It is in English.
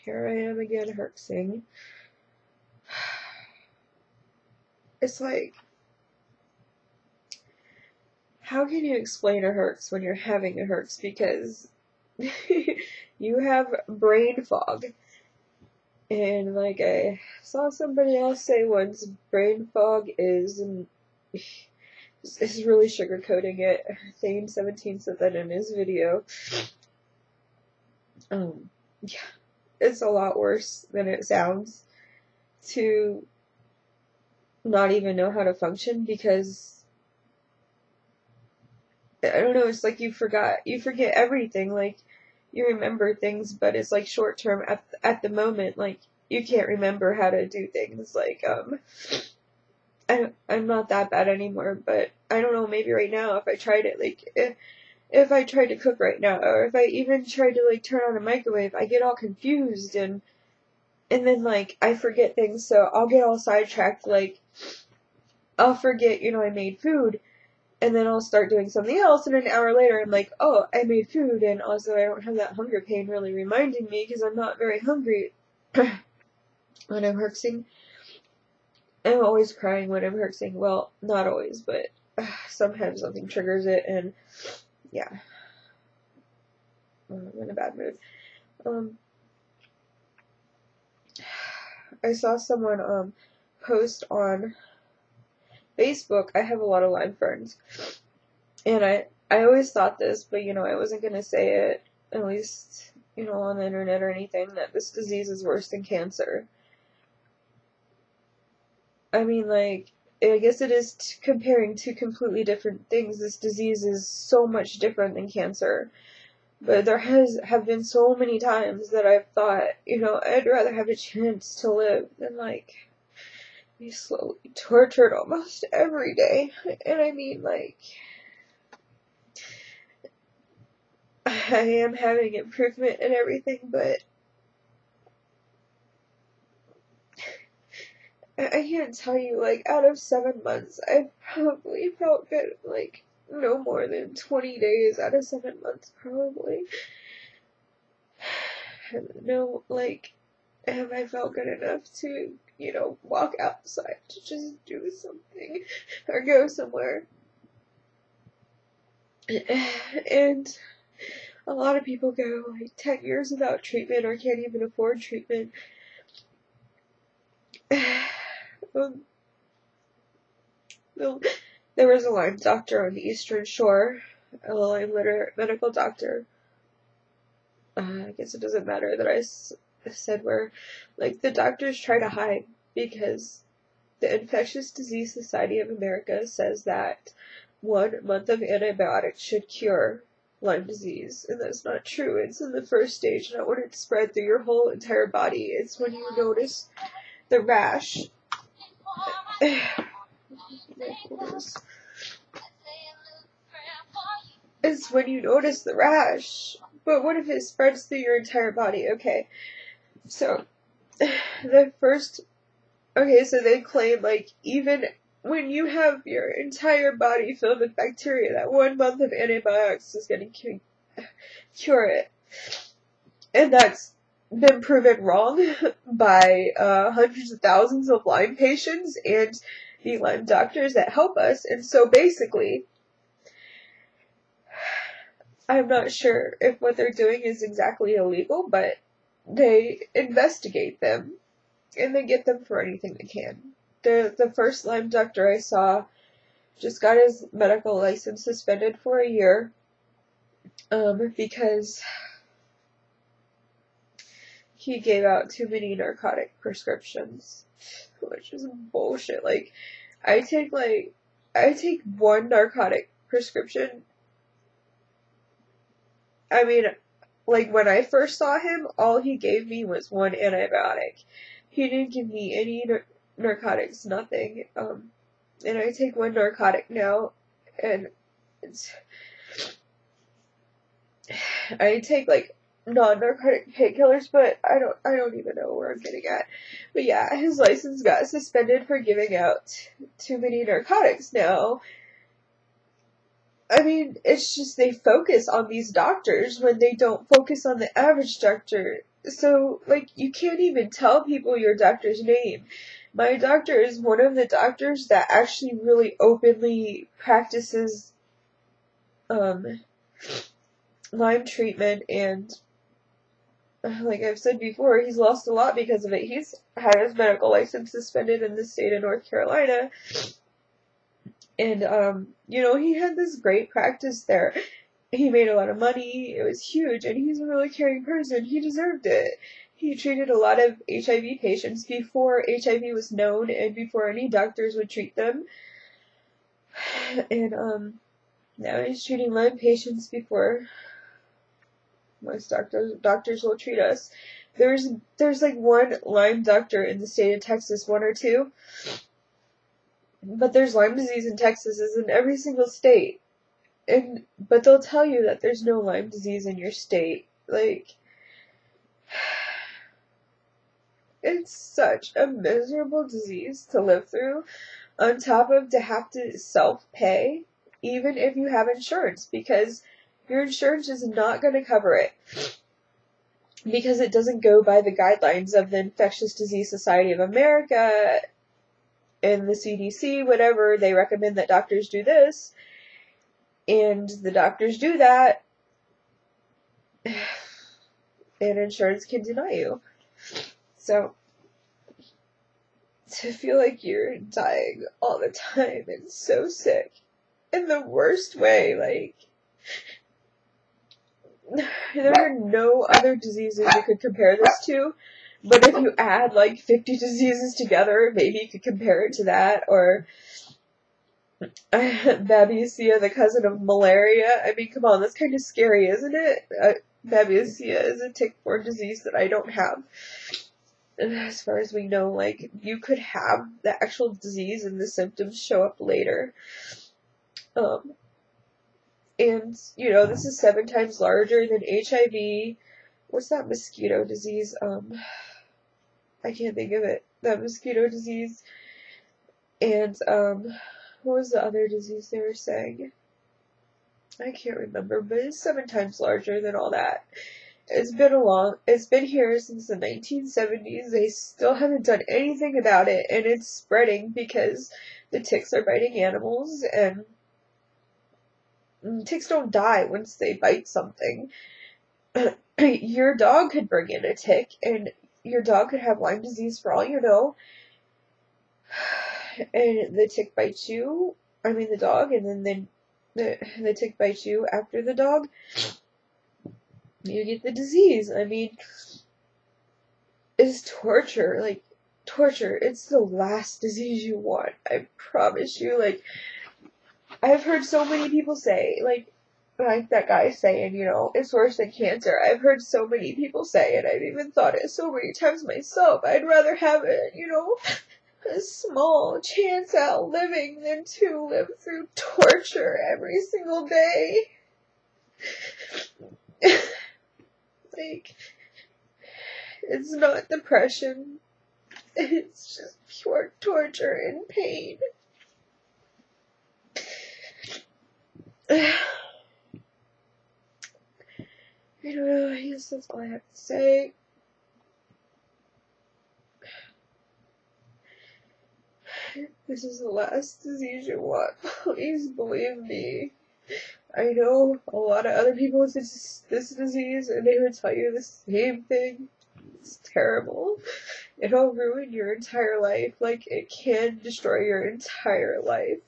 Here I am again, herxing. It's like, how can you explain a herx when you're having a herx? Because you have brain fog. And like I saw somebody else say once, brain fog is really sugarcoating it. Thane17 said that in his video. Yeah, it's a lot worse than it sounds to not even know how to function, because I don't know, it's like you forget everything. Like, you remember things, but it's like short term at the moment. Like, you can't remember how to do things. Like, I'm not that bad anymore, but I don't know, maybe right now if I tried it, like, if I tried to cook right now, or if I even tried to like turn on a microwave, I get all confused, and then like I forget things, so I'll get all sidetracked. Like, I'll forget, I made food, and then I'll start doing something else, and an hour later I'm like, oh, I made food, and also I don't have that hunger pain really reminding me, because I'm not very hungry when I'm herxing. I'm always crying when I'm herxing. Well, not always, but sometimes something triggers it, and yeah, I'm in a bad mood. I saw someone post on Facebook. I have a lot of Lyme friends, and I always thought this, but I wasn't gonna say it, at least on the internet or anything, that this disease is worse than cancer. I mean, like, I guess it is comparing two completely different things. This disease is so much different than cancer. But there have been so many times that I've thought, I'd rather have a chance to live than, like, be slowly tortured almost every day. And I mean, like, I am having improvement and everything, but I can't tell you, like, out of 7 months, I've probably felt good, like, no more than 20 days out of 7 months, probably. No, like, have I felt good enough to, walk outside to just do something or go somewhere. And a lot of people go, like, 10 years without treatment or can't even afford treatment. There was a Lyme doctor on the Eastern Shore, a Lyme medical doctor. I guess it doesn't matter that I said where. Like, the doctors try to hide, because the Infectious Disease Society of America says that 1 month of antibiotics should cure Lyme disease, and that's not true. It's in the first stage, not when it's spread through your whole entire body. It's when you notice the rash. It's when you notice the rash. But what if it spreads through your entire body? Okay, so so they claim, like, even when you have your entire body filled with bacteria, that 1 month of antibiotics is going to cure it. And that's been proven wrong by hundreds of thousands of Lyme patients and the Lyme doctors that help us. And so basically, I'm not sure if what they're doing is exactly illegal, but they investigate them and they get them for anything they can. The first Lyme doctor I saw just got his medical license suspended for a year because he gave out too many narcotic prescriptions, which is bullshit. Like, I take 1 narcotic prescription. I mean, like, when I first saw him, all he gave me was 1 antibiotic. He didn't give me any narcotics, nothing. And I take 1 narcotic now, and I take, like, non-narcotic painkillers, but I don't even know where I'm getting at. But yeah, his license got suspended for giving out too many narcotics now. I mean, it's just they focus on these doctors when they don't focus on the average doctor. So, like, you can't even tell people your doctor's name. My doctor is one of the doctors that actually really openly practices Lyme treatment, and like I've said before, he's lost a lot because of it. He's had his medical license suspended in the state of North Carolina, and he had this great practice there. He made a lot of money. It was huge, and he's a really caring person. He deserved it. He treated a lot of HIV patients before HIV was known and before any doctors would treat them. And now he's treating Lyme patients before most doctors will treat us. There's like one Lyme doctor in the state of Texas, one or two. But there's Lyme disease in Texas, as in every single state. But they'll tell you that there's no Lyme disease in your state. Like, it's such a miserable disease to live through, on top of to have to self-pay, even if you have insurance, because your insurance is not going to cover it, because it doesn't go by the guidelines of the Infectious Disease Society of America and the CDC, whatever. They recommend that doctors do this, and the doctors do that, and insurance can deny you. So, to feel like you're dying all the time and so sick, in the worst way, like, there are no other diseases you could compare this to, but if you add like 50 diseases together, maybe you could compare it to that, or Babesia, the cousin of malaria. I mean, come on, that's kind of scary, isn't it? Babesia is a tick-borne disease that I don't have. And as far as we know, like, you could have the actual disease and the symptoms show up later. And, this is 7 times larger than HIV. What's that mosquito disease? I can't think of it. That mosquito disease. And, what was the other disease they were saying? I can't remember, but it's 7 times larger than all that. It's been here since the 1970s. They still haven't done anything about it, and it's spreading because the ticks are biting animals, and ticks don't die once they bite something. Your dog could bring in a tick, and your dog could have Lyme disease for all you know, and the tick bites you, the dog, and then the tick bites you after the dog. You get the disease. It's torture. Like, torture. It's the last disease you want. I promise you. Like, I've heard so many people say, like that guy saying, it's worse than cancer. I've heard so many people say it. I've even thought it so many times myself. I'd rather have it, a small chance at living than to live through torture every single day. Like, it's not depression. It's just pure torture and pain. I don't know, I guess that's all I have to say. This is the last disease you want. Please believe me. I know a lot of other people with this disease, and they would tell you the same thing. It's terrible. It'll ruin your entire life. Like, it can destroy your entire life.